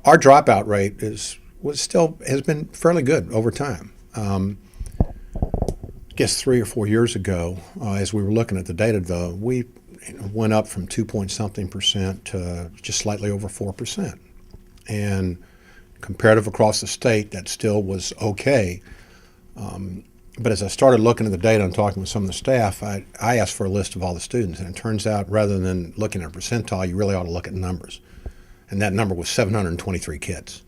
Our dropout rate has been fairly good over time. I guess 3 or 4 years ago, as we were looking at the data, though, we went up from 2 point something percent to just slightly over 4%. And comparative across the state, that still was okay. But as I started looking at the data and talking with some of the staff, I asked for a list of all the students. And it turns out, rather than looking at a percentile, you really ought to look at numbers. And that number was 723 kids.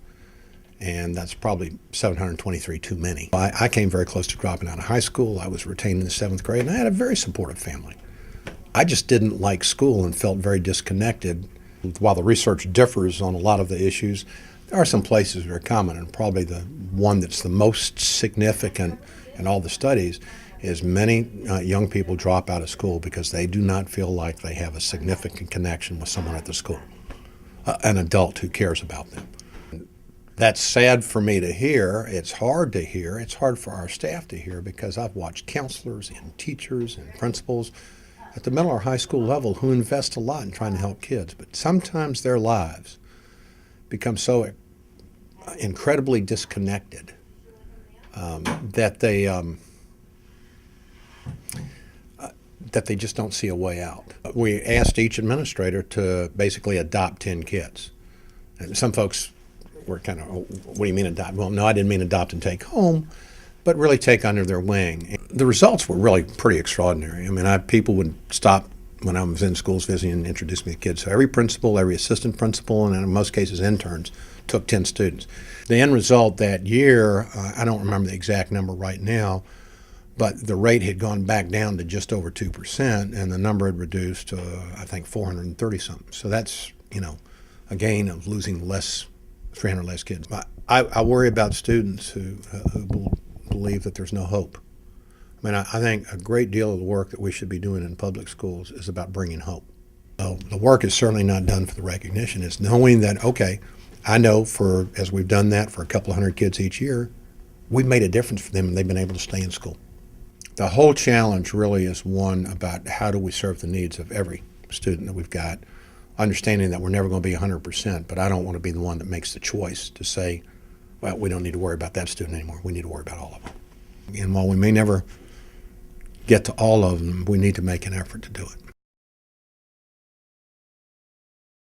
And that's probably 723 too many. I came very close to dropping out of high school. I was retained in the 7th grade, and I had a very supportive family. I just didn't like school and felt very disconnected. While the research differs on a lot of the issues, there are some places that are common, and probably the one that's the most significant in all the studies is many young people drop out of school because they do not feel like they have a significant connection with someone at the school, an adult who cares about them. That's sad for me to hear. It's hard to hear. It's hard for our staff to hear because I've watched counselors and teachers and principals at the middle or high school level who invest a lot in trying to help kids. But sometimes their lives become so incredibly disconnected that they just don't see a way out. We asked each administrator to basically adopt 10 kids. And some folks were kind of, what do you mean adopt? Well, no, I didn't mean adopt and take home, but really take under their wing. The results were really pretty extraordinary. I mean, people would stop when I was in schools visiting and introduce me to kids. So every principal, every assistant principal, and in most cases interns, took 10 students. The end result that year, I don't remember the exact number right now, but the rate had gone back down to just over 2%, and the number had reduced to, I think, 430 something. So that's, a gain of losing 300 less kids. I worry about students who believe that there's no hope. I mean, I think a great deal of the work that we should be doing in public schools is about bringing hope. So the work is certainly not done for the recognition. It's knowing that, okay, I know as we've done that for a couple of hundred kids each year, we've made a difference for them and they've been able to stay in school. The whole challenge really is one about how do we serve the needs of every student that we've got, understanding that we're never going to be 100%, but I don't want to be the one that makes the choice to say, well, we don't need to worry about that student anymore. We need to worry about all of them. And while we may never get to all of them, we need to make an effort to do it.